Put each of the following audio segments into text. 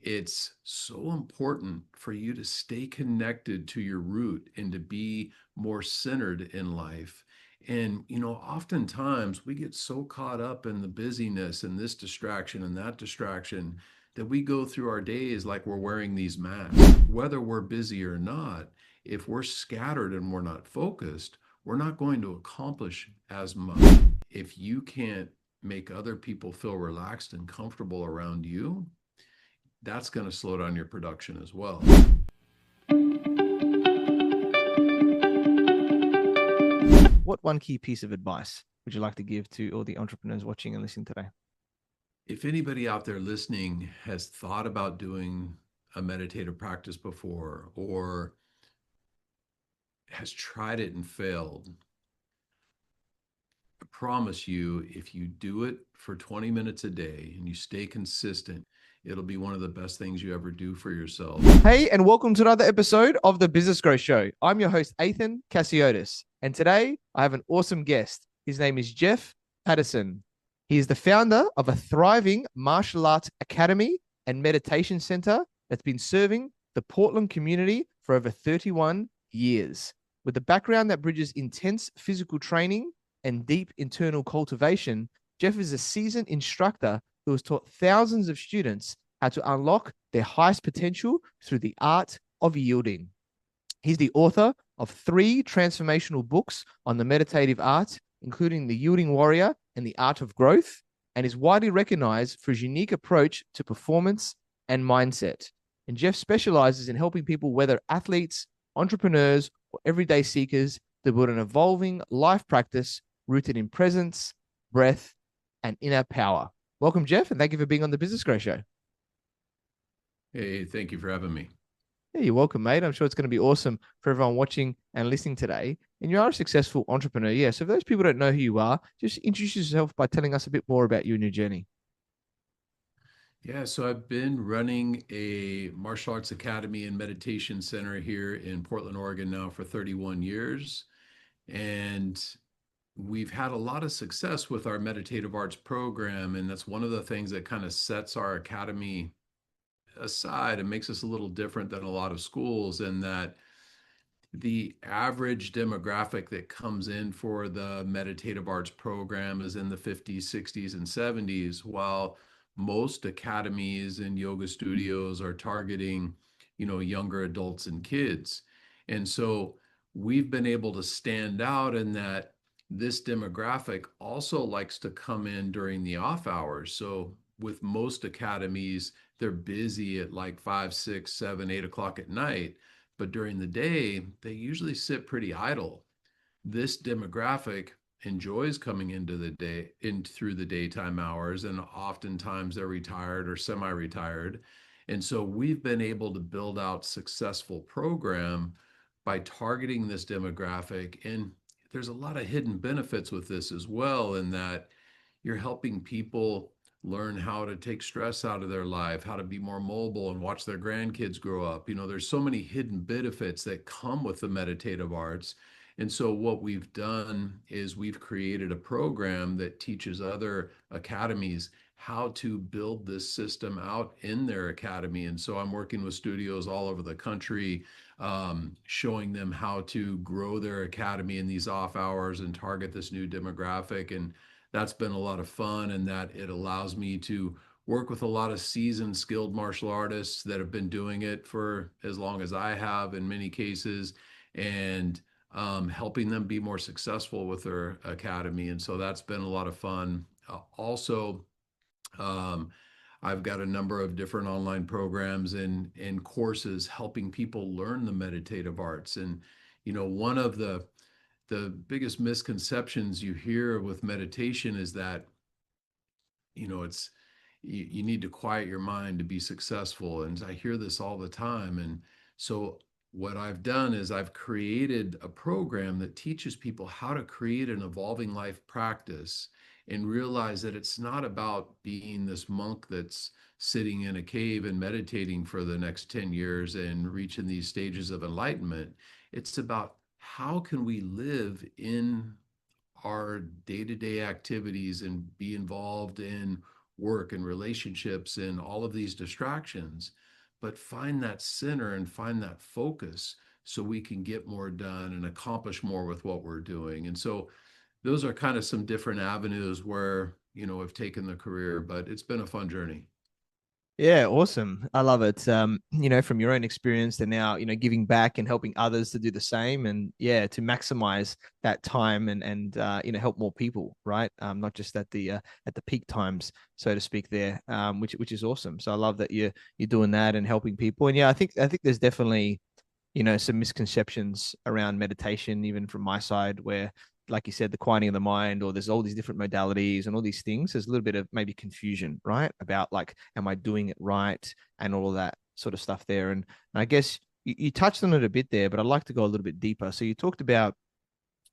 it's so important for you to stay connected to your root and to be more centered in life. And, oftentimes we get so caught up in the busyness and this distraction and that distraction that we go through our days like we're wearing these masks. Whether we're busy or not, if we're scattered and we're not focused, we're not going to accomplish as much. If you can't make other people feel relaxed and comfortable around you, that's going to slow down your production as well. What one key piece of advice would you like to give to all the entrepreneurs watching and listening today? If anybody out there listening has thought about doing a meditative practice before or has tried it and failed, I promise you, if you do it for 20 minutes a day and you stay consistent, it'll be one of the best things you ever do for yourself. Hey, and welcome to another episode of the Business Growth Show. I'm your host, Athin Cassiotis, and today I have an awesome guest. His name is Jeff Patterson. He is the founder of a thriving martial arts academy and meditation center that's been serving the Portland community for over 31 years. With a background that bridges intense physical training and deep internal cultivation, Jeff is a seasoned instructor who has taught thousands of students how to unlock their highest potential through the art of yielding. He's the author of 3 transformational books on the meditative art, including The Yielding Warrior and The Art of Growth, and is widely recognized for his unique approach to performance and mindset. And Jeff specializes in helping people, whether athletes, entrepreneurs, or everyday seekers, to build an evolving life practice rooted in presence, breath, and inner power. Welcome, Jeff, and thank you for being on the Business Growth Show. Hey, thank you for having me. Yeah, you're welcome, mate. I'm sure it's going to be awesome for everyone watching and listening today. And you are a successful entrepreneur. Yeah. So for those people who don't know who you are, just introduce yourself by telling us a bit more about you and your journey. Yeah, so I've been running a martial arts academy and meditation center here in Portland, Oregon now for 31 years. And we've had a lot of success with our meditative arts program. And that's one of the things that kind of sets our academy aside and makes us a little different than a lot of schools, in that the average demographic that comes in for the meditative arts program is in the 50s, 60s, and 70s, while most academies and yoga studios are targeting, younger adults and kids. And so we've been able to stand out in that this demographic also likes to come in during the off hours. So with most academies, they're busy at like 5, 6, 7, 8 o'clock at night, but during the day, they usually sit pretty idle. This demographic enjoys coming into the day, in through the daytime hours, and oftentimes they're retired or semi-retired. And so we've been able to build out successful program by targeting this demographic. And there's a lot of hidden benefits with this as well, in that you're helping people learn how to take stress out of their life, how to be more mobile and watch their grandkids grow up. There's so many hidden benefits that come with the meditative arts. And so what we've done is we've created a program that teaches other academies how to build this system out in their academy. And so I'm working with studios all over the country, showing them how to grow their academy in these off hours and target this new demographic. And that's been a lot of fun, and that it allows me to work with a lot of seasoned, skilled martial artists that have been doing it for as long as I have in many cases, and helping them be more successful with their academy. And so that's been a lot of fun. Also, I've got a number of different online programs and courses helping people learn the meditative arts. And, one of the biggest misconceptions you hear with meditation is that, it's you need to quiet your mind to be successful. And I hear this all the time. And so what I've done is I've created a program that teaches people how to create an evolving life practice, and realize that it's not about being this monk that's sitting in a cave and meditating for the next 10 years and reaching these stages of enlightenment. It's about how can we live in our day-to-day activities and be involved in work and relationships and all of these distractions, but find that center and find that focus so we can get more done and accomplish more with what we're doing. And so those are kind of some different avenues where, I've taken the career, but it's been a fun journey. Yeah, awesome. I love it. From your own experience and now, giving back and helping others to do the same and yeah, to maximize that time and help more people, right? Not just at the peak times, so to speak there, which is awesome. So I love that you're doing that and helping people. And yeah, I think there's definitely some misconceptions around meditation, even from my side, where, like you said, the quieting of the mind, or there's all these different modalities and all these things. There's a little bit of maybe confusion, right? About like, am I doing it right? And all of that sort of stuff there. And I guess you touched on it a bit there, but I'd like to go a little bit deeper. So you talked about,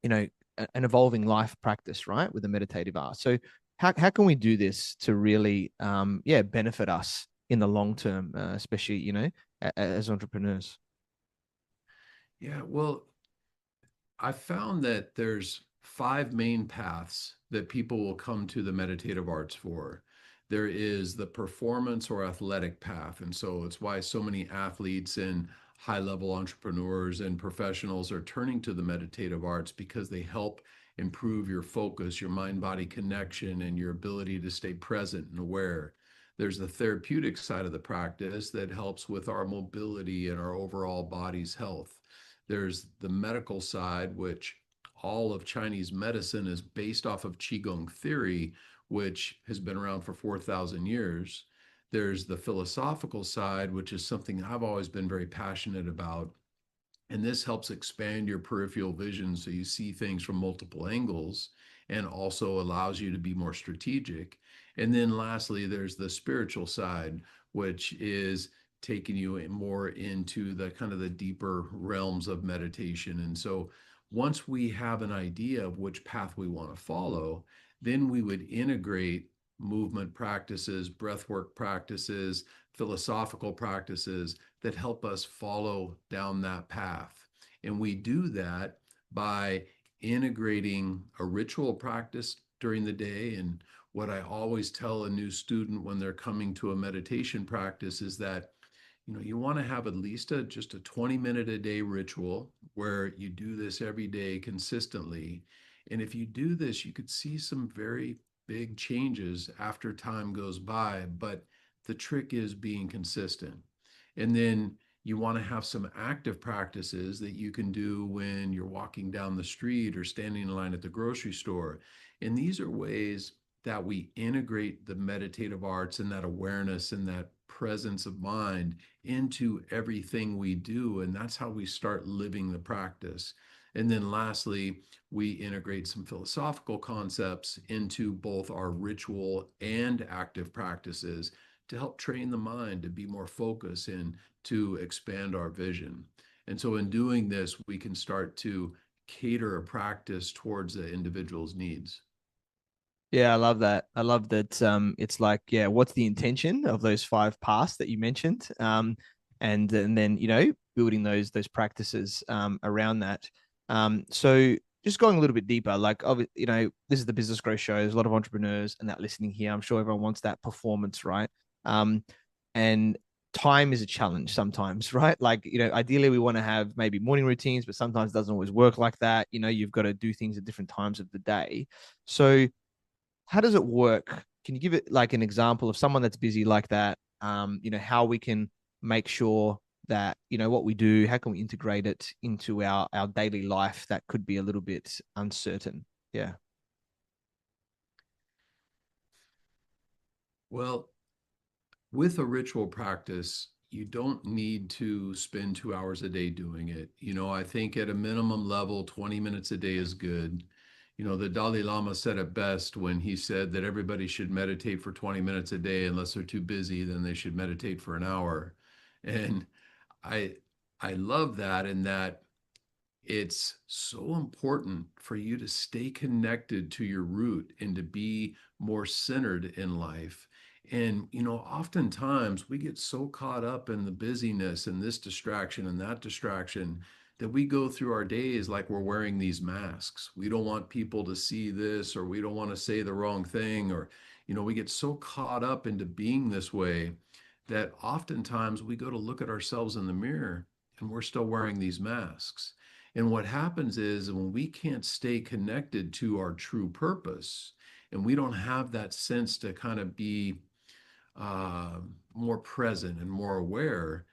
you know, an evolving life practice, right? With the meditative art. So how can we do this to really, benefit us in the long term, especially, as entrepreneurs? Yeah, well, I found that there's five main paths that people will come to the meditative arts for. There is the performance or athletic path. And so it's why so many athletes and high level entrepreneurs and professionals are turning to the meditative arts because they help improve your focus, your mind body connection, and your ability to stay present and aware. There's the therapeutic side of the practice that helps with our mobility and our overall body's health. There's the medical side, which all of Chinese medicine is based off of Qigong theory, which has been around for 4,000 years. There's the philosophical side, which is something I've always been very passionate about. And this helps expand your peripheral vision so you see things from multiple angles and also allows you to be more strategic. And then lastly, there's the spiritual side, which is taking you more into the kind of the deeper realms of meditation. And so once we have an idea of which path we want to follow, then we would integrate movement practices, breathwork practices, philosophical practices that help us follow down that path. And we do that by integrating a ritual practice during the day. And what I always tell a new student when they're coming to a meditation practice is that you want to have at least just a 20-minute a day ritual where you do this every day consistently. And if you do this, you could see some very big changes after time goes by, but the trick is being consistent. And then you want to have some active practices that you can do when you're walking down the street or standing in line at the grocery store. And these are ways that we integrate the meditative arts and that awareness and that presence of mind into everything we do. And that's how we start living the practice. And then lastly, we integrate some philosophical concepts into both our ritual and active practices to help train the mind to be more focused and to expand our vision. And so in doing this, we can start to cater a practice towards the individual's needs. Yeah, I love that. I love that. It's like, yeah, what's the intention of those five paths that you mentioned? And then building those practices around that. So just going a little bit deeper, like, this is the Business Growth Show. There's a lot of entrepreneurs and that listening here. I'm sure everyone wants that performance, right? Um, and time is a challenge sometimes, right? Like, ideally we want to have maybe morning routines, but sometimes it doesn't always work like that. You've got to do things at different times of the day. So how does it work? Can you give it like an example of someone that's busy like that? How we can make sure that, what we do, how can we integrate it into our daily life that could be a little bit uncertain? Yeah. Well, with a ritual practice, you don't need to spend 2 hours a day doing it. I think at a minimum level, 20 minutes a day is good. The Dalai Lama said it best when he said that everybody should meditate for 20 minutes a day. Unless they're too busy, then they should meditate for an hour. And I I love that in that it's so important for you to stay connected to your root and to be more centered in life. And, oftentimes we get so caught up in the busyness and this distraction and that distraction that we go through our days like we're wearing these masks. We don't want people to see this, or we don't want to say the wrong thing, or, We get so caught up into being this way that oftentimes we go to look at ourselves in the mirror and we're still wearing these masks. And what happens is when we can't stay connected to our true purpose and we don't have that sense to kind of be uh, more present and more aware,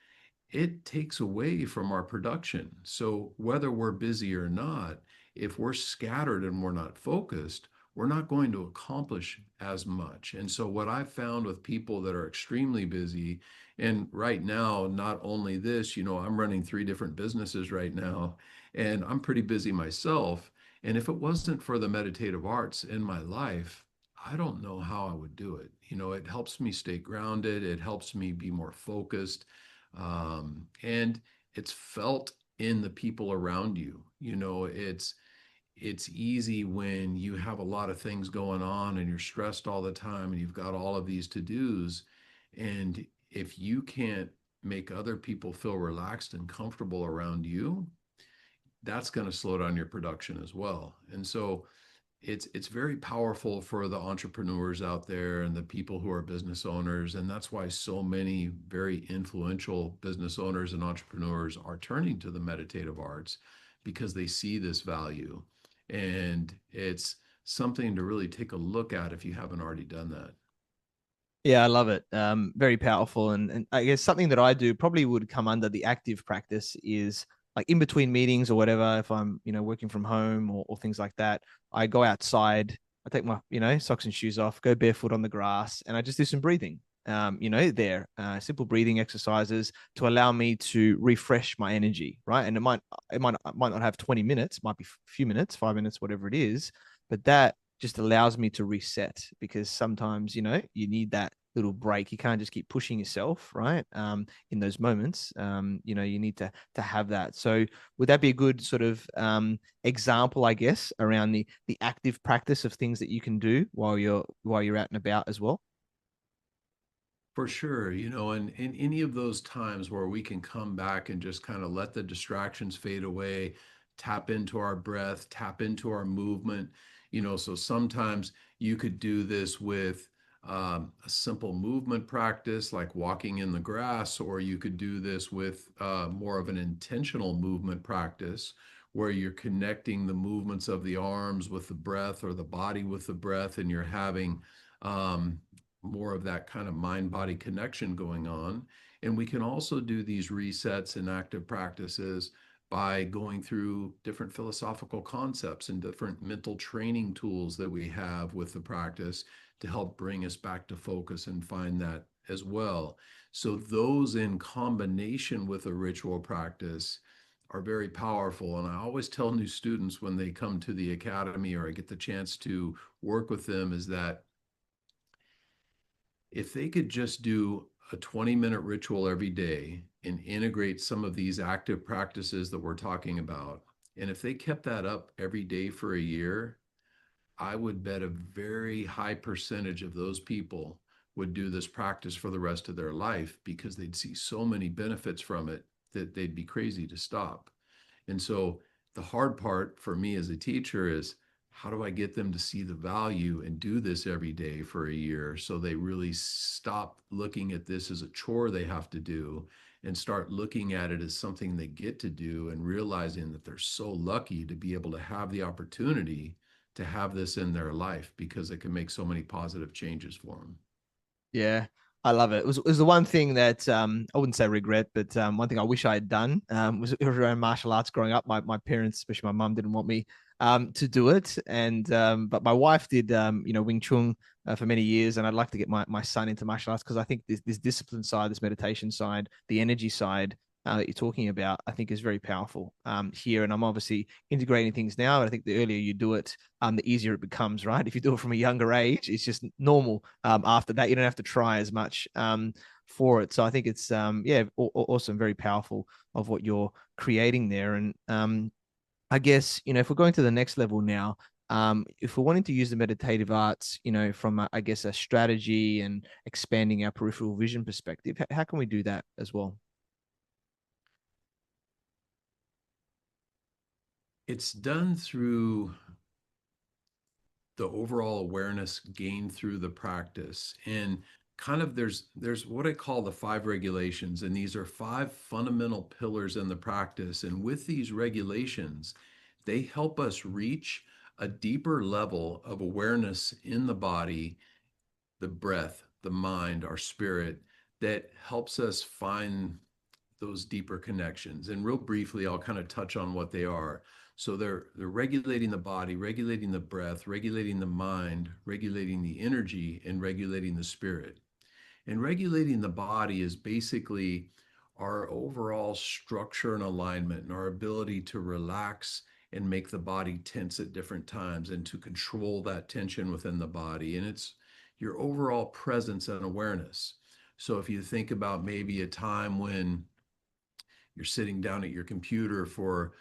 it takes away from our production. So whether we're busy or not, if we're scattered and we're not focused, we're not going to accomplish as much. And so what I've found with people that are extremely busy, and right now, not only this, I'm running 3 different businesses right now, and I'm pretty busy myself. And if it wasn't for the meditative arts in my life, I don't know how I would do it. It helps me stay grounded. It helps me be more focused, and it's felt in the people around you. It's easy when you have a lot of things going on and you're stressed all the time and you've got all of these to-dos, and if you can't make other people feel relaxed and comfortable around you, that's going to slow down your production as well. And so it's very powerful for the entrepreneurs out there and the people who are business owners. And that's why so many very influential business owners and entrepreneurs are turning to the meditative arts, because they see this value. And it's something to really take a look at if you haven't already done that. Yeah, I love it. Very powerful. And I guess something that I do probably would come under the active practice is like in between meetings or whatever, if I'm, working from home or things like that, I go outside, I take my, socks and shoes off, go barefoot on the grass, and I just do some breathing. Simple breathing exercises to allow me to refresh my energy, right? And it might not have 20 minutes, might be a few minutes, 5 minutes, whatever it is, but that just allows me to reset, because sometimes you need that little break. You can't just keep pushing yourself, right? In those moments, you need to have that. So would that be a good sort of example, I guess, around the active practice of things that you can do while you're out and about as well? For sure, and in any of those times where we can come back and just kind of let the distractions fade away, tap into our breath, tap into our movement, so sometimes you could do this with a simple movement practice like walking in the grass, or you could do this with more of an intentional movement practice where you're connecting the movements of the arms with the breath or the body with the breath, and you're having um, more of that kind of mind body connection going on. And we can also do these resets and active practices by going through different philosophical concepts and different mental training tools that we have with the practice to help bring us back to focus and find that as well. So, those in combination with a ritual practice are very powerful. And I always tell new students when they come to the academy or I get the chance to work with them is that if they could just do a 20-minute ritual every day and integrate some of these active practices that we're talking about, and if they kept that up every day for a year, I would bet a very high percentage of those people would do this practice for the rest of their life, because they'd see so many benefits from it that they'd be crazy to stop. And so the hard part for me as a teacher is, how do I get them to see the value and do this every day for a year so they really stop looking at this as a chore they have to do and start looking at it as something they get to do, and realizing that they're so lucky to be able to have the opportunity to have this in their life, because it can make so many positive changes for them. Yeah, I love it. It was the one thing that I wouldn't say regret, but one thing I wish I had done was around martial arts growing up. My parents, especially my mum, didn't want me to do it, and but my wife did Wing Chun for many years, and I'd like to get my son into martial arts, because I think this discipline side, this meditation side, the energy side that you're talking about, I think is very powerful here. And I'm obviously integrating things now. But I think the earlier you do it, the easier it becomes, right? If you do it from a younger age, it's just normal. After that, you don't have to try as much for it. So I think it's awesome, very powerful of what you're creating there. And I guess if we're going to the next level now, if we're wanting to use the meditative arts, from I guess a strategy and expanding our peripheral vision perspective, how can we do that as well? It's done through the overall awareness gained through the practice. And kind of there's what I call the five regulations, and these are five fundamental pillars in the practice. And with these regulations, they help us reach a deeper level of awareness in the body, the breath, the mind, our spirit, that helps us find those deeper connections. And real briefly, I'll kind of touch on what they are. So they're regulating the body, regulating the breath, regulating the mind, regulating the energy, and regulating the spirit. And regulating the body is basically our overall structure and alignment and our ability to relax and make the body tense at different times and to control that tension within the body. And it's your overall presence and awareness. So if you think about maybe a time when you're sitting down at your computer for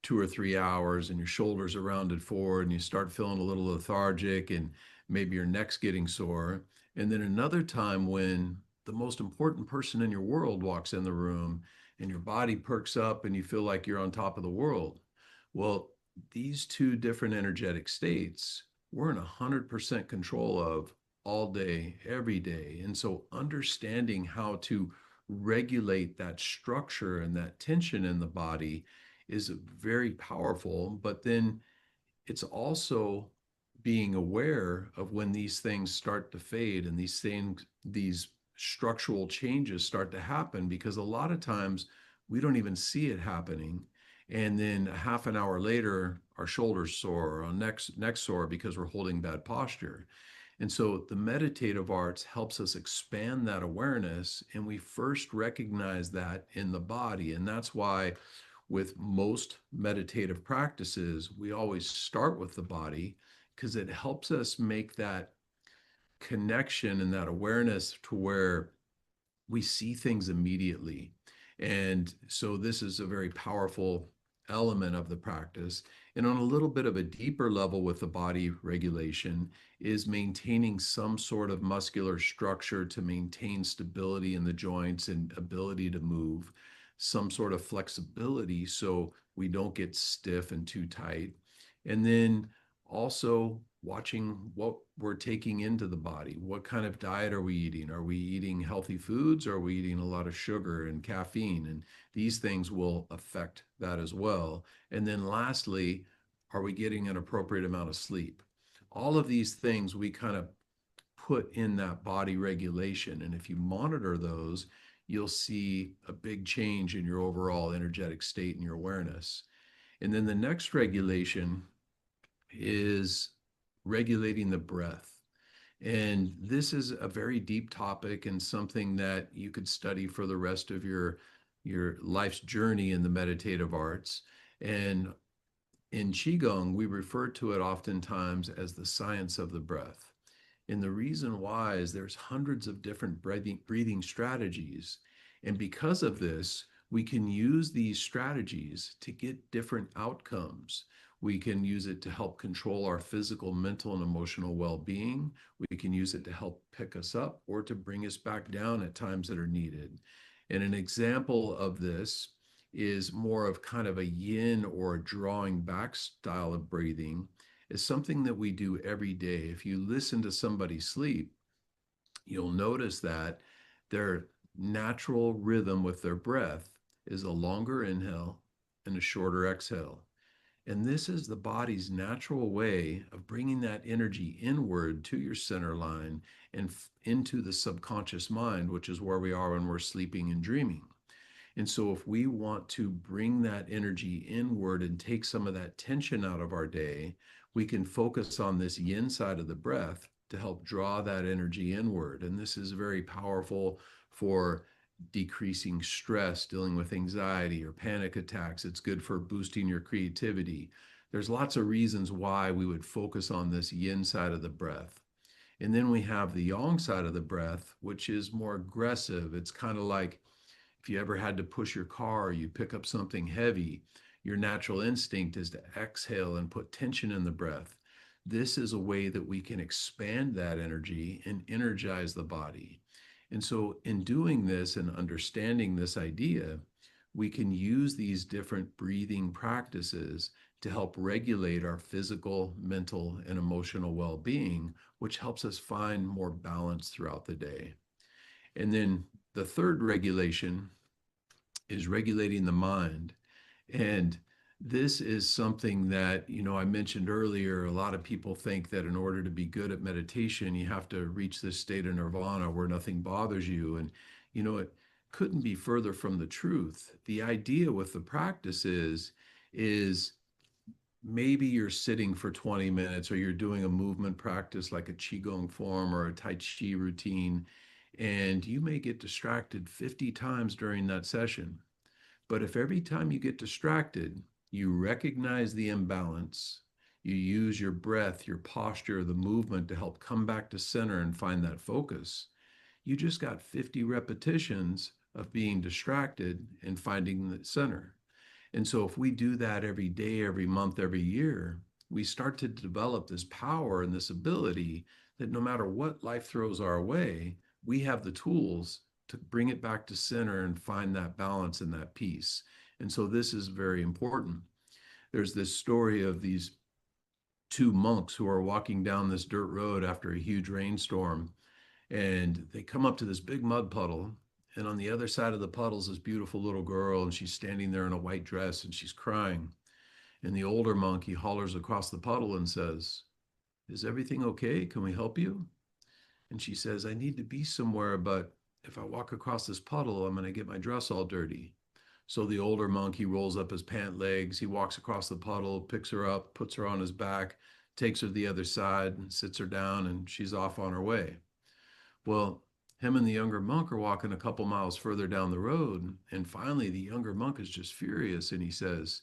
2 or 3 hours and your shoulders are rounded forward and you start feeling a little lethargic and maybe your neck's getting sore. And then another time when the most important person in your world walks in the room and your body perks up and you feel like you're on top of the world. Well, these two different energetic states we're in 100% control of all day, every day. And so understanding how to regulate that structure and that tension in the body is very powerful. But then it's also being aware of when these things start to fade and these structural changes start to happen, because a lot of times we don't even see it happening. And then a half an hour later, our shoulders sore, or our neck sore because we're holding bad posture. And so the meditative arts helps us expand that awareness, and we first recognize that in the body. And that's why with most meditative practices, we always start with the body because it helps us make that connection and that awareness to where we see things immediately. And so this is a very powerful element of the practice. And on a little bit of a deeper level with the body regulation is maintaining some sort of muscular structure to maintain stability in the joints and ability to move, some sort of flexibility so we don't get stiff and too tight. And then also watching what we're taking into the body. What kind of diet are we eating? Are we eating healthy foods? Or are we eating a lot of sugar and caffeine? And these things will affect that as well. And then lastly, are we getting an appropriate amount of sleep? All of these things we kind of put in that body regulation. And if you monitor those, you'll see a big change in your overall energetic state and your awareness. And then the next regulation is regulating the breath. And this is a very deep topic and something that you could study for the rest of your life's journey in the meditative arts. And in Qigong, we refer to it oftentimes as the science of the breath. And the reason why is there's hundreds of different breathing strategies. And because of this, we can use these strategies to get different outcomes. We can use it to help control our physical, mental, and emotional well-being. We can use it to help pick us up or to bring us back down at times that are needed. And an example of this is more of kind of a yin or a drawing back style of breathing, is something that we do every day. If you listen to somebody sleep, you'll notice that their natural rhythm with their breath is a longer inhale and a shorter exhale. And this is the body's natural way of bringing that energy inward to your center line and into the subconscious mind, which is where we are when we're sleeping and dreaming. And so if we want to bring that energy inward and take some of that tension out of our day, we can focus on this yin side of the breath to help draw that energy inward. And this is very powerful for decreasing stress, dealing with anxiety or panic attacks. It's good for boosting your creativity. There's lots of reasons why we would focus on this yin side of the breath. And then we have the yang side of the breath, which is more aggressive. It's kind of like if you ever had to push your car, or you pick up something heavy, your natural instinct is to exhale and put tension in the breath. This is a way that we can expand that energy and energize the body. And so, in doing this and understanding this idea, we can use these different breathing practices to help regulate our physical, mental, and emotional well-being, which helps us find more balance throughout the day. And then the third regulation is regulating the mind. And this is something that, I mentioned earlier, a lot of people think that in order to be good at meditation, you have to reach this state of nirvana where nothing bothers you. And, it couldn't be further from the truth. The idea with the practice is maybe you're sitting for 20 minutes or you're doing a movement practice like a qigong form or a tai chi routine, and you may get distracted 50 times during that session. But if every time you get distracted, you recognize the imbalance, you use your breath, your posture, the movement to help come back to center and find that focus, you just got 50 repetitions of being distracted and finding the center. And so if we do that every day, every month, every year, we start to develop this power and this ability that no matter what life throws our way, we have the tools to bring it back to center and find that balance and that peace. And so this is very important. There's this story of these two monks who are walking down this dirt road after a huge rainstorm, and they come up to this big mud puddle. And on the other side of the puddle is this beautiful little girl, and she's standing there in a white dress and she's crying. And the older monk, he hollers across the puddle and says, "Is everything okay? Can we help you?" And she says, "I need to be somewhere, but if I walk across this puddle, I'm going to get my dress all dirty." So the older monk, he rolls up his pant legs, he walks across the puddle, picks her up, puts her on his back, takes her to the other side, and sits her down, and she's off on her way. Well, him and the younger monk are walking a couple miles further down the road, and finally the younger monk is just furious, and he says,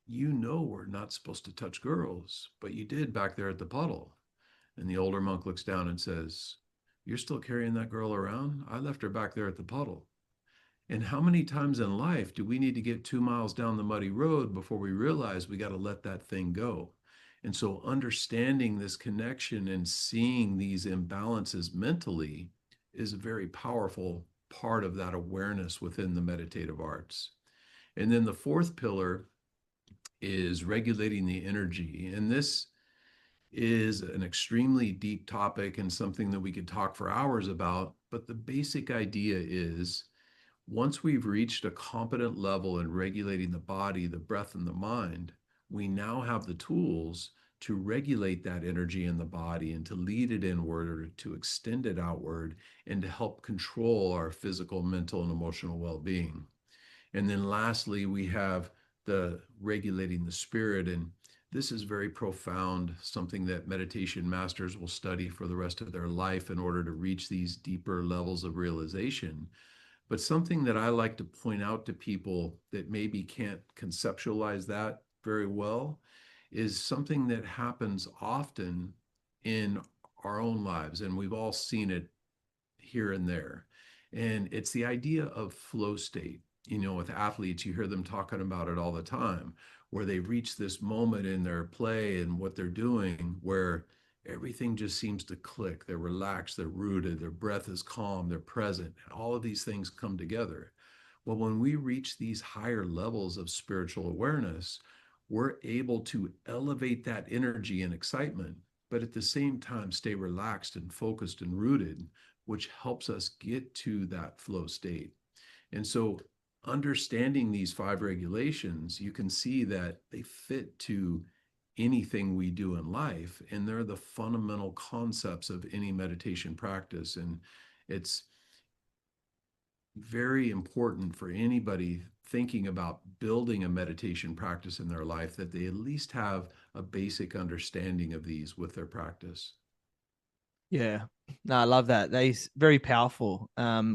"You know we're not supposed to touch girls, but you did back there at the puddle." And the older monk looks down and says, "You're still carrying that girl around? I left her back there at the puddle." And how many times in life do we need to get 2 miles down the muddy road before we realize we got to let that thing go? And so understanding this connection and seeing these imbalances mentally is a very powerful part of that awareness within the meditative arts. And then the fourth pillar is regulating the energy. And this is an extremely deep topic and something that we could talk for hours about. But the basic idea is once we've reached a competent level in regulating the body, the breath, and the mind, we now have the tools to regulate that energy in the body and to lead it inward or to extend it outward and to help control our physical, mental, and emotional well-being. And then lastly, we have the regulating the spirit. And this is very profound, something that meditation masters will study for the rest of their life in order to reach these deeper levels of realization. But something that I like to point out to people that maybe can't conceptualize that very well is something that happens often in our own lives. And we've all seen it here and there. And it's the idea of flow state. With athletes, you hear them talking about it all the time, where they reach this moment in their play and what they're doing where everything just seems to click. They're relaxed, they're rooted, their breath is calm, they're present. All of these things come together. Well, when we reach these higher levels of spiritual awareness, we're able to elevate that energy and excitement, but at the same time, stay relaxed and focused and rooted, which helps us get to that flow state. And so understanding these five regulations, you can see that they fit to anything we do in life, and they're the fundamental concepts of any meditation practice. And it's very important for anybody thinking about building a meditation practice in their life that they at least have a basic understanding of these with their practice. Yeah. No, I love that. They's very powerful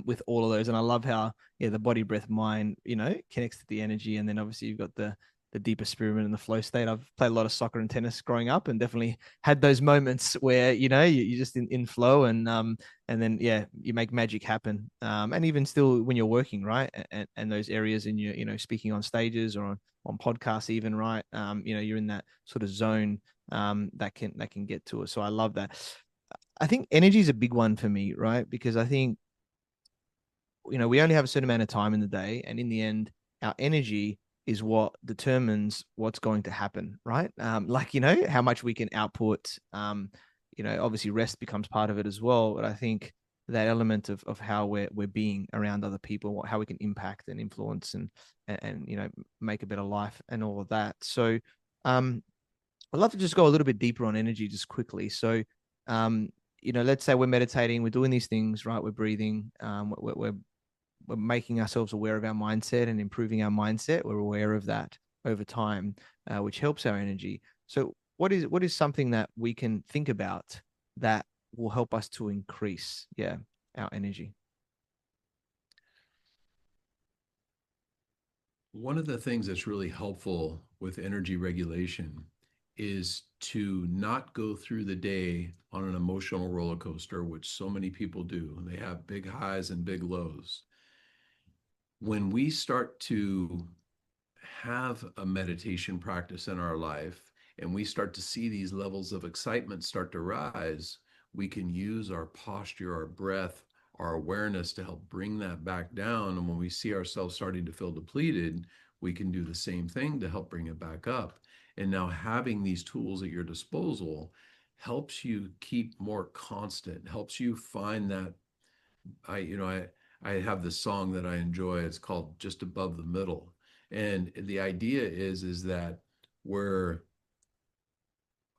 with all of those. And I love how, yeah, the body, breath, mind, connects to the energy. And then obviously you've got the deeper spirit and the flow state. I've played a lot of soccer and tennis growing up and definitely had those moments where, you're just in flow and then yeah, you make magic happen. And even still when you're working, right? And those areas in your, speaking on stages or on podcasts even, right? You're in that sort of zone that can get to it. So I love that. I think energy is a big one for me, right? Because I think, we only have a certain amount of time in the day. And in the end, our energy is what determines what's going to happen, right? Like, how much we can output. Obviously rest becomes part of it as well. But I think that element of how we're being around other people, how we can impact and influence and make a better life and all of that. So I'd love to just go a little bit deeper on energy just quickly. So let's say we're meditating, we're doing these things, right? We're breathing, we're making ourselves aware of our mindset and improving our mindset. We're aware of that over time, which helps our energy. So, what is something that we can think about that will help us to increase, our energy? One of the things that's really helpful with energy regulation is to not go through the day on an emotional roller coaster, which so many people do. They have big highs and big lows. When we start to have a meditation practice in our life and we start to see these levels of excitement start to rise, we can use our posture, our breath, our awareness to help bring that back down. And when we see ourselves starting to feel depleted, we can do the same thing to help bring it back up. And now having these tools at your disposal helps you keep more constant, helps you find that I have this song that I enjoy. It's called Just Above the Middle. And the idea is that we're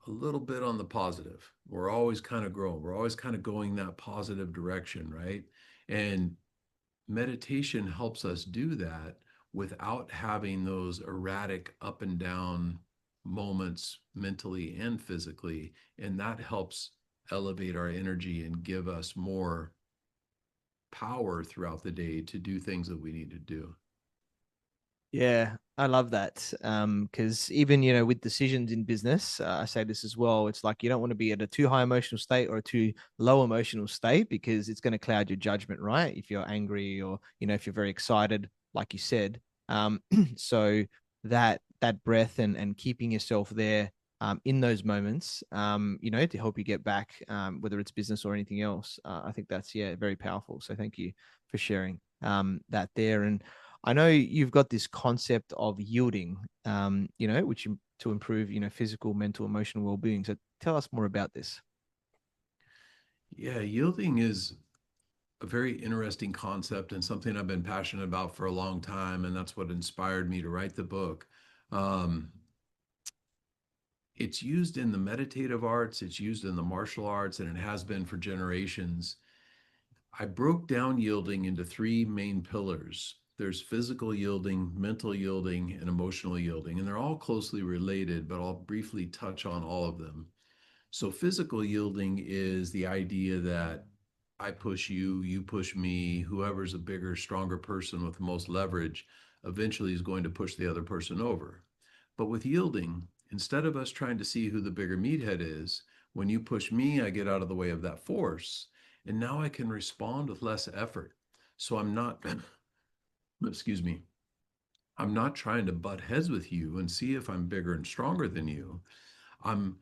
a little bit on the positive. We're always kind of growing. We're always kind of going that positive direction, right? And meditation helps us do that without having those erratic up and down moments mentally and physically. And that helps elevate our energy and give us more power throughout the day to do things that we need to do. Yeah, I love that. Because even with decisions in business, I say this as well. It's like you don't want to be at a too high emotional state or a too low emotional state because it's going to cloud your judgment, right? If you're angry or if you're very excited, like you said. So that breath and keeping yourself there in those moments, to help you get back, whether it's business or anything else. I think that's very powerful. So thank you for sharing that there. And I know you've got this concept of yielding, which to improve, physical, mental, emotional well-being. So tell us more about this. Yeah, yielding is a very interesting concept and something I've been passionate about for a long time. And that's what inspired me to write the book. Um, it's used in the meditative arts, it's used in the martial arts, and it has been for generations. I broke down yielding into three main pillars. There's physical yielding, mental yielding, and emotional yielding, and they're all closely related, but I'll briefly touch on all of them. So, physical yielding is the idea that I push you, you push me, whoever's a bigger, stronger person with the most leverage eventually is going to push the other person over. But with yielding, instead of us trying to see who the bigger meathead is, when you push me, I get out of the way of that force. And now I can respond with less effort. So I'm not, excuse me, I'm not trying to butt heads with you and see if I'm bigger and stronger than you. I'm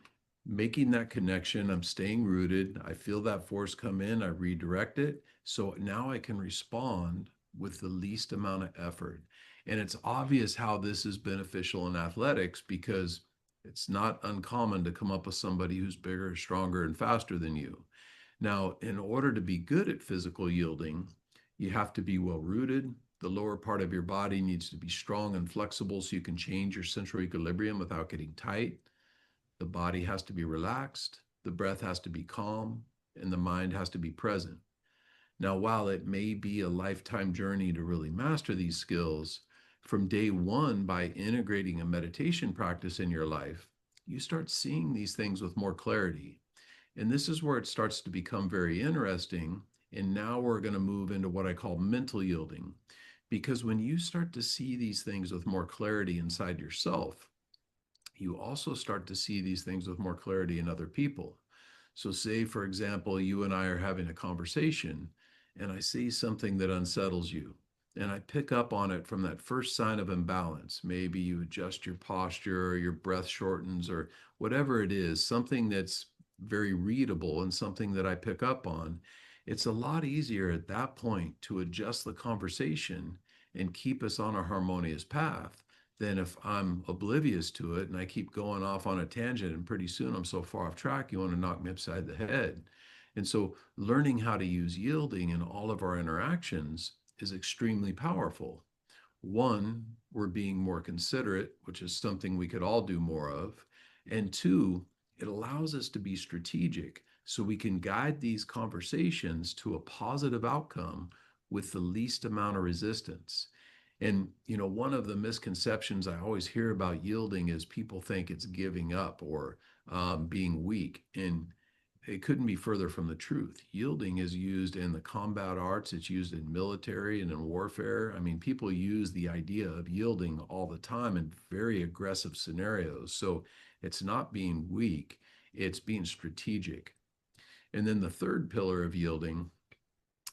making that connection. I'm staying rooted. I feel that force come in. I redirect it. So now I can respond with the least amount of effort. And it's obvious how this is beneficial in athletics because it's not uncommon to come up with somebody who's bigger, stronger, and faster than you. Now, in order to be good at physical yielding, you have to be well rooted. The lower part of your body needs to be strong and flexible so you can change your central equilibrium without getting tight. The body has to be relaxed, the breath has to be calm, and the mind has to be present. Now, while it may be a lifetime journey to really master these skills, from day one, by integrating a meditation practice in your life, you start seeing these things with more clarity. And this is where it starts to become very interesting. And now we're going to move into what I call mental yielding. Because when you start to see these things with more clarity inside yourself, you also start to see these things with more clarity in other people. So, say, for example, you and I are having a conversation, and I see something that unsettles you, and I pick up on it from that first sign of imbalance. Maybe you adjust your posture, or your breath shortens, or whatever it is, something that's very readable and something that I pick up on. It's a lot easier at that point to adjust the conversation and keep us on a harmonious path than if I'm oblivious to it and I keep going off on a tangent. And pretty soon I'm so far off track, you want to knock me upside the head. And so learning how to use yielding in all of our interactions is extremely powerful. One, we're being more considerate, which is something we could all do more of. And two, it allows us to be strategic so we can guide these conversations to a positive outcome with the least amount of resistance. And, one of the misconceptions I always hear about yielding is people think it's giving up or being weak. And it couldn't be further from the truth. Yielding is used in the combat arts, it's used in military and in warfare. I mean, people use the idea of yielding all the time in very aggressive scenarios. So it's not being weak, it's being strategic. And then the third pillar of yielding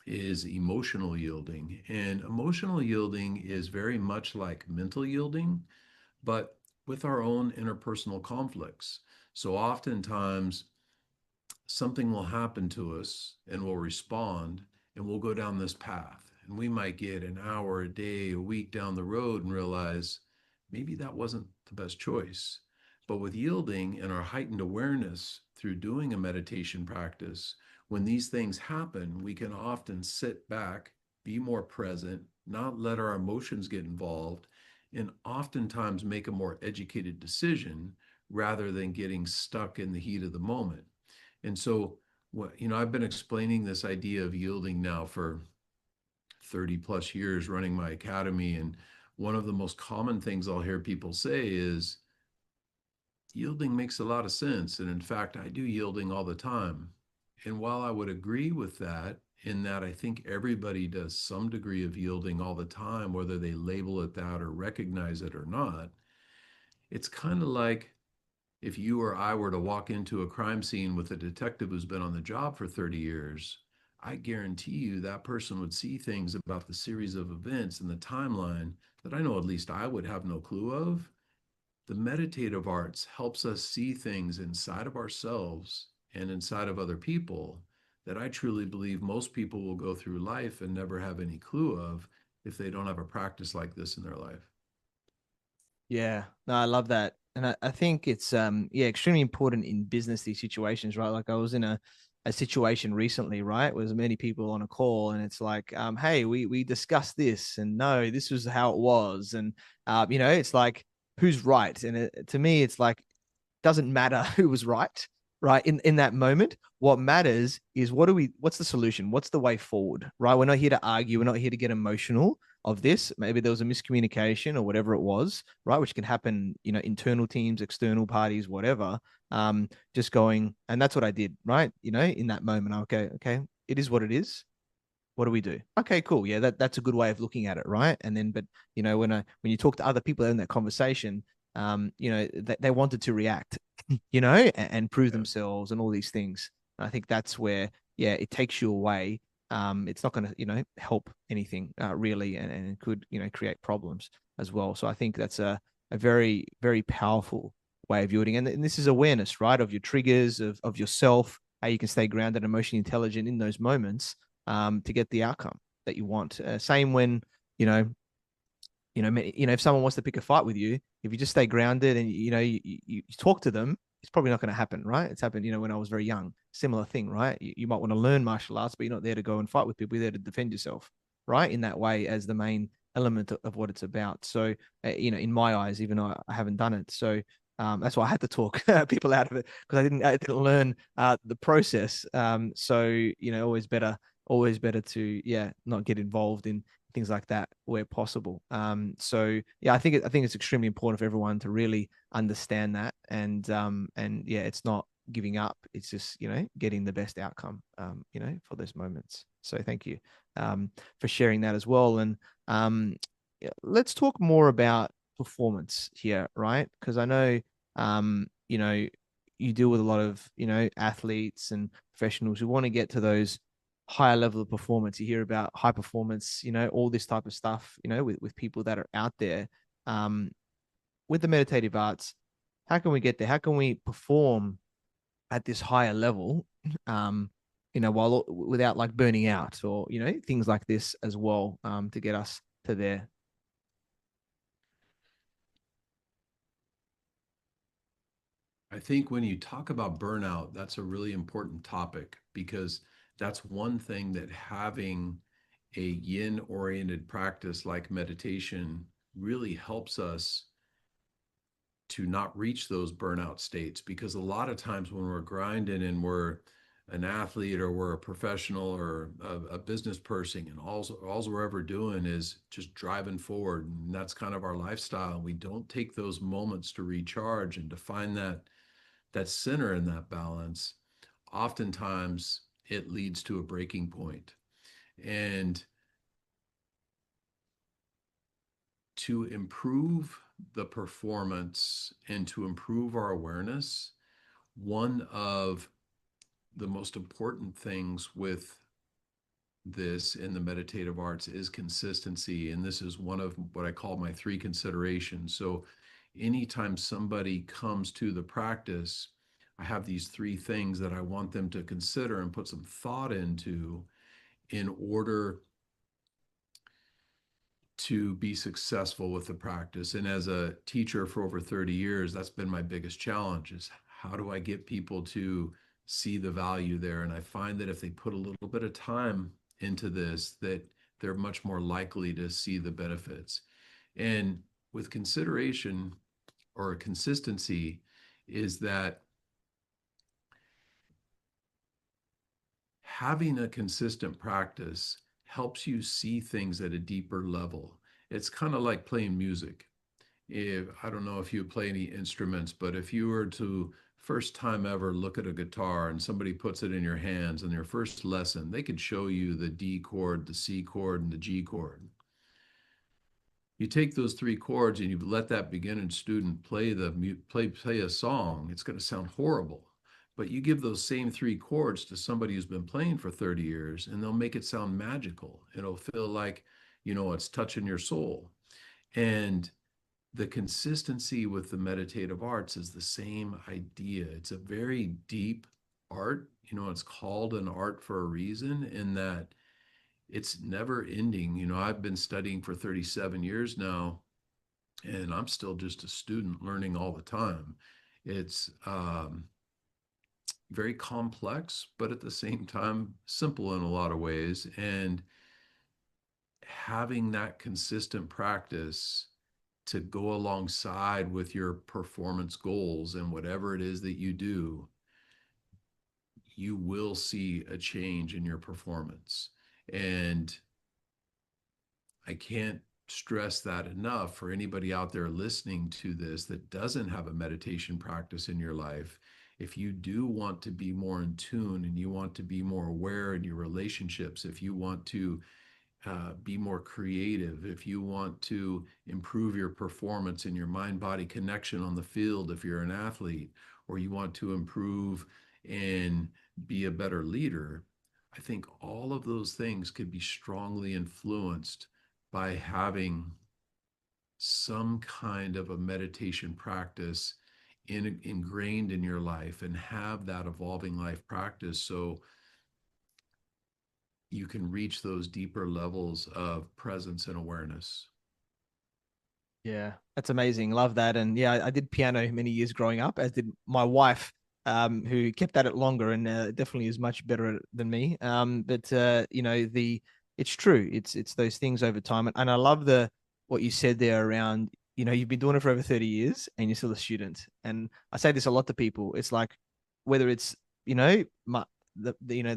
is emotional yielding. And emotional yielding is very much like mental yielding, but with our own interpersonal conflicts. So oftentimes, something will happen to us and we'll respond and we'll go down this path. And we might get an hour, a day, a week down the road and realize maybe that wasn't the best choice. But with yielding and our heightened awareness through doing a meditation practice, when these things happen, we can often sit back, be more present, not let our emotions get involved, and oftentimes make a more educated decision rather than getting stuck in the heat of the moment. And so, I've been explaining this idea of yielding now for 30 plus years running my academy. And one of the most common things I'll hear people say is yielding makes a lot of sense. And in fact, I do yielding all the time. And while I would agree with that, in that I think everybody does some degree of yielding all the time, whether they label it that or recognize it or not, it's kind of like if you or I were to walk into a crime scene with a detective who's been on the job for 30 years, I guarantee you that person would see things about the series of events and the timeline that I know at least I would have no clue of. The meditative arts helps us see things inside of ourselves and inside of other people that I truly believe most people will go through life and never have any clue of if they don't have a practice like this in their life. Yeah, no, I love that. And I think it's yeah, extremely important in business, these situations, right? Like I was in a situation recently, right? With many people on a call, and it's like, hey, we discussed this, and no, this was how it was. And it's like who's right? And to me, it's like doesn't matter who was right, right? In that moment, what matters is what's the solution? What's the way forward, right? We're not here to argue, we're not here to get emotional of this. Maybe there was a miscommunication or whatever it was, right? Which can happen, internal teams, external parties, whatever. Just going, and that's what I did, right? In that moment, okay, it is what it is. What do we do? Okay, cool. Yeah, that's a good way of looking at it, right? And then, but when you talk to other people in that conversation, they wanted to react, and prove Yeah. themselves and all these things. And I think that's where, yeah, it takes you away. It's not going to, help anything really, and it could, create problems as well. So I think that's a very, very powerful way of viewing. And this is awareness, right, of your triggers, of yourself, how you can stay grounded, emotionally intelligent in those moments to get the outcome that you want. Same when you know if someone wants to pick a fight with you, if you just stay grounded and you talk to them, it's probably not going to happen, right? It's happened, when I was very young. Similar thing, right? You might want to learn martial arts, but you're not there to go and fight with people. You're there to defend yourself, right? In that way, as the main element of what it's about. So, in my eyes, even though I haven't done it, so that's why I had to talk people out of it because I didn't learn the process. So always better to not get involved in things like that where possible. So yeah, I think it's extremely important for everyone to really understand that, and yeah, it's not giving up. It's just getting the best outcome. For those moments. So thank you for sharing that as well. And yeah, let's talk more about performance here, right? Because I know you deal with a lot of athletes and professionals who want to get to those higher level of performance. You hear about high performance, all this type of stuff, with people that are out there. Um, with the meditative arts, how can we get there? How can we perform at this higher level, while without like burning out or, things like this as well, to get us to there? I think when you talk about burnout, that's a really important topic because that's one thing that having a yin oriented practice like meditation really helps us to not reach those burnout states. Because a lot of times when we're grinding and we're an athlete or we're a professional or a business person, and all we're ever doing is just driving forward, and that's kind of our lifestyle, we don't take those moments to recharge and to find that center in that balance. Oftentimes it leads to a breaking point. And to improve the performance and to improve our awareness, one of the most important things with this in the meditative arts is consistency. And this is one of what I call my three considerations. So, anytime somebody comes to the practice, I have these three things that I want them to consider and put some thought into in order to be successful with the practice. And as a teacher for over 30 years, that's been my biggest challenge is how do I get people to see the value there? And I find that if they put a little bit of time into this, that they're much more likely to see the benefits. And with consideration or consistency is that having a consistent practice helps you see things at a deeper level. It's kind of like playing music. If I don't know if you play any instruments, but if you were to first time ever look at a guitar and somebody puts it in your hands in their first lesson, they could show you the D chord, the C chord, and the G chord. You take those three chords and you let that beginning student play a song, it's going to sound horrible. But you give those same three chords to somebody who's been playing for 30 years and they'll make it sound magical. It'll feel like, it's touching your soul. And the consistency with the meditative arts is the same idea. It's a very deep art. It's called an art for a reason, in that it's never ending. I've been studying for 37 years now, and I'm still just a student learning all the time. It's very complex, but at the same time, simple in a lot of ways. And having that consistent practice to go alongside with your performance goals and whatever it is that you do, you will see a change in your performance. And I can't stress that enough for anybody out there listening to this that doesn't have a meditation practice in your life. If you do want to be more in tune and you want to be more aware in your relationships, if you want to be more creative, if you want to improve your performance and your mind body connection on the field, if you're an athlete, or you want to improve and be a better leader, I think all of those things could be strongly influenced by having some kind of a meditation practice ingrained in your life and have that evolving life practice so you can reach those deeper levels of presence and awareness. Yeah, that's amazing. Love that. And yeah, I did piano many years growing up, as did my wife, who kept at it longer and definitely is much better than me. But it's true. It's those things over time, and I love the what you said there around. You've been doing it for over 30 years, and you're still a student. And I say this a lot to people. It's like whether it's the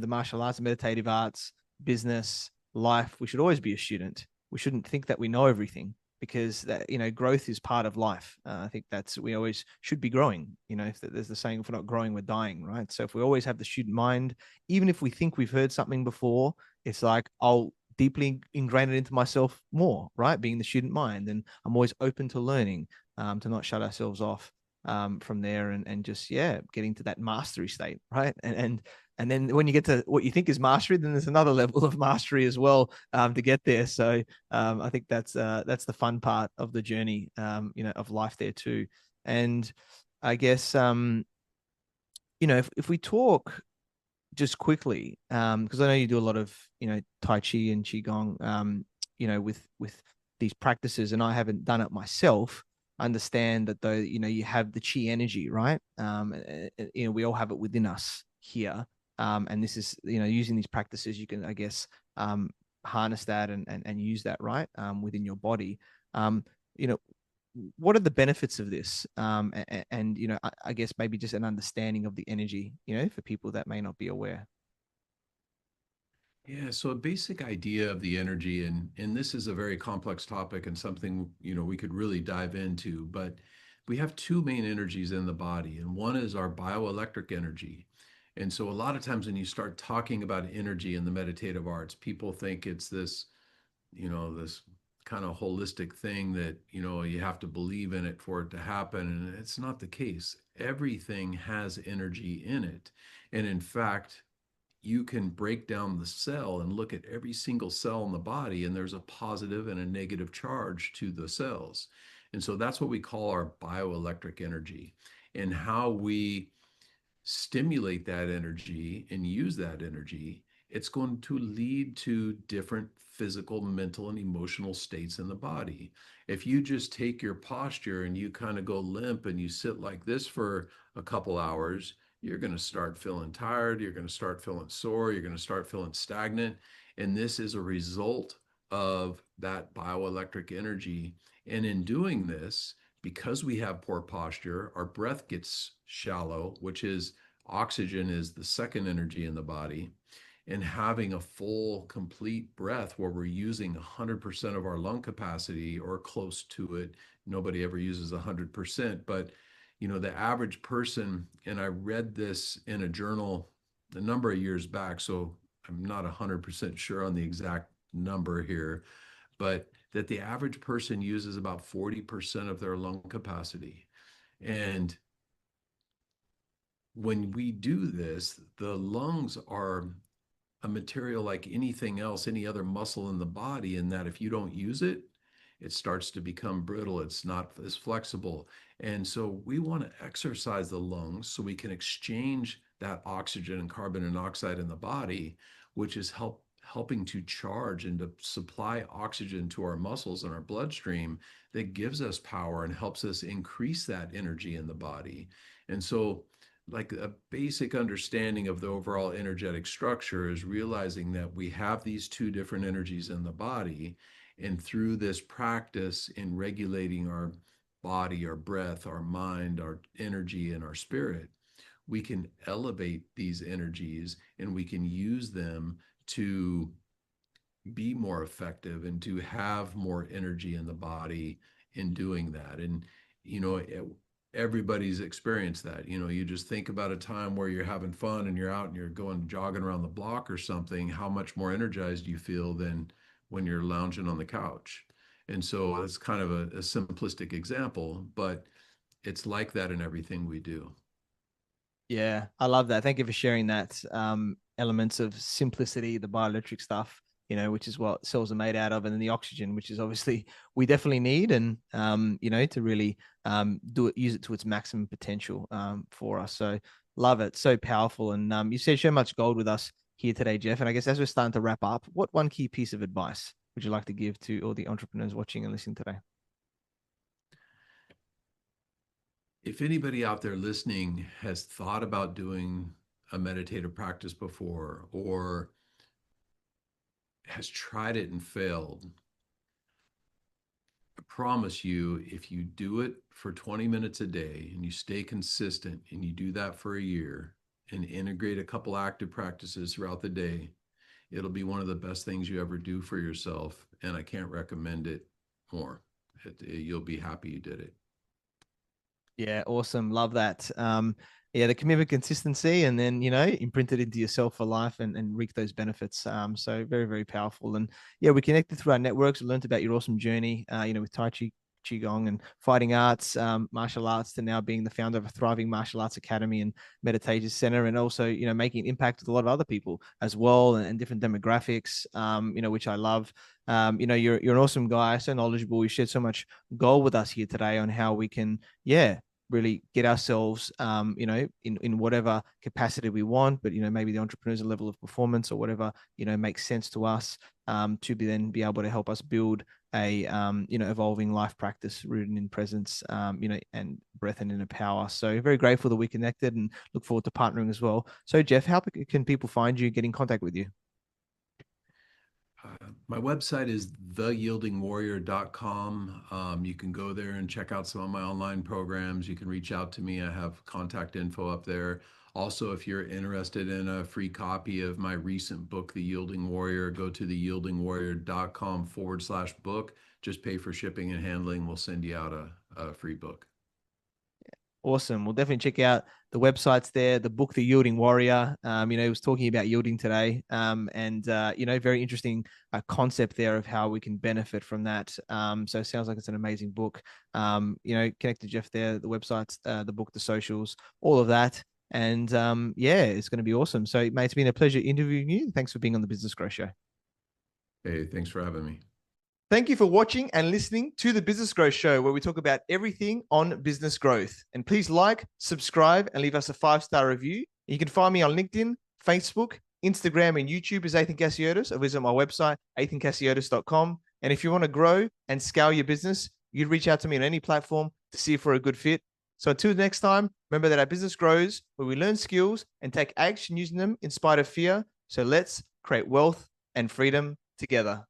martial arts, meditative arts, business, life. We should always be a student. We shouldn't think that we know everything, because that growth is part of life. I think that's we always should be growing. If there's the saying, if we're not growing, we're dying, right? So if we always have the student mind, even if we think we've heard something before, it's like I'll deeply ingrain it into myself more, right? Being the student mind, and I'm always open to learning, to not shut ourselves off from there, and just getting to that mastery state, right? And then when you get to what you think is mastery, then there's another level of mastery as well, to get there. So I think that's the fun part of the journey, of life there too. And I guess if we talk just quickly, because I know you do a lot of Tai Chi and Qigong, with these practices, and I haven't done it myself. understand that though, you have the chi energy, right? We all have it within us here. And this is, using these practices, you can, I guess, harness that and use that, right? Within your body. Um, you know, what are the benefits of this? And I guess maybe just an understanding of the energy, for people that may not be aware. Yeah, so a basic idea of the energy, and this is a very complex topic and something, we could really dive into, but we have two main energies in the body, and one is our bioelectric energy. And so a lot of times when you start talking about energy in the meditative arts, people think it's this kind of holistic thing that, you have to believe in it for it to happen, and it's not the case. Everything has energy in it. And in fact, you can break down the cell and look at every single cell in the body, and there's a positive and a negative charge to the cells. And so that's what we call our bioelectric energy. And how we stimulate that energy and use that energy, it's going to lead to different physical, mental, and emotional states in the body. If you just take your posture and you kind of go limp and you sit like this for a couple hours, you're going to start feeling tired. You're going to start feeling sore. You're going to start feeling stagnant. And this is a result of that bioelectric energy. And in doing this, because we have poor posture, our breath gets shallow, which is oxygen is the second energy in the body. And having a full, complete breath where we're using 100% of our lung capacity or close to it. Nobody ever uses 100%, but the average person, and I read this in a journal a number of years back, so I'm not 100% sure on the exact number here, but that the average person uses about 40% of their lung capacity. And when we do this, the lungs are a material like anything else, any other muscle in the body, in that if you don't use it, it starts to become brittle. It's not as flexible. And so we want to exercise the lungs so we can exchange that oxygen and carbon monoxide in the body, which is helping to charge and to supply oxygen to our muscles and our bloodstream, that gives us power and helps us increase that energy in the body. And so, like, a basic understanding of the overall energetic structure is realizing that we have these two different energies in the body. And through this practice in regulating our body, our breath, our mind, our energy, and our spirit, we can elevate these energies and we can use them to be more effective and to have more energy in the body in doing that. And, everybody's experienced that. You just think about a time where you're having fun and you're out and you're going jogging around the block or something, how much more energized you feel than when you're lounging on the couch. And so it's kind of a simplistic example, but it's like that in everything we do. Yeah, I love that. Thank you for sharing that. Elements of simplicity, the bioelectric stuff, which is what cells are made out of, and then the oxygen, which is obviously we definitely need, and to really use it to its maximum potential for us. So love it, so powerful. And you said so much gold with us here today, Jeff. And I guess as we're starting to wrap up, what one key piece of advice would you like to give to all the entrepreneurs watching and listening today? If anybody out there listening has thought about doing a meditative practice before, or has tried it and failed, I promise you, if you do it for 20 minutes a day and you stay consistent and you do that for a year and integrate a couple active practices throughout the day, it'll be one of the best things you ever do for yourself. And I can't recommend it more. You'll be happy you did it. Yeah, awesome. Love that. Yeah, the commitment, consistency, and then imprint it into yourself for life and reap those benefits. So very, very powerful. And yeah, we connected through our networks. We learned about your awesome journey, with Tai Chi, Qigong, and fighting arts, martial arts, to now being the founder of a thriving martial arts academy and meditation center, and also making an impact with a lot of other people as well, and different demographics. Which I love. You're an awesome guy, so knowledgeable. You shared so much gold with us here today on how we can, yeah, really get ourselves, in whatever capacity we want, but, maybe the entrepreneur's level of performance or whatever, makes sense to us, to then be able to help us build a evolving life practice rooted in presence, and breath and inner power. So very grateful that we connected and look forward to partnering as well. So Jeff, how can people find you, get in contact with you? My website is theyieldingwarrior.com. You can go there and check out some of my online programs. You can reach out to me. I have contact info up there. Also, if you're interested in a free copy of my recent book, The Yielding Warrior, go to theyieldingwarrior.com/book. Just pay for shipping and handling. We'll send you out a free book. Awesome. We'll definitely check out the websites there, the book, The Yielding Warrior. He was talking about yielding today. And very interesting concept there of how we can benefit from that. So it sounds like it's an amazing book. Connect to Jeff there, the websites, the book, the socials, all of that. And it's going to be awesome. So, mate, it's been a pleasure interviewing you. Thanks for being on the Business Growth Show. Hey, thanks for having me. Thank you for watching and listening to the Business Growth Show, where we talk about everything on business growth. And please like, subscribe, and leave us a 5-star review. You can find me on LinkedIn, Facebook, Instagram, and YouTube as Athin Cassiotis, or visit my website, athincassiotis.com. And if you want to grow and scale your business, you'd reach out to me on any platform to see if we're a good fit. So until next time, remember that our business grows where we learn skills and take action using them in spite of fear. So let's create wealth and freedom together.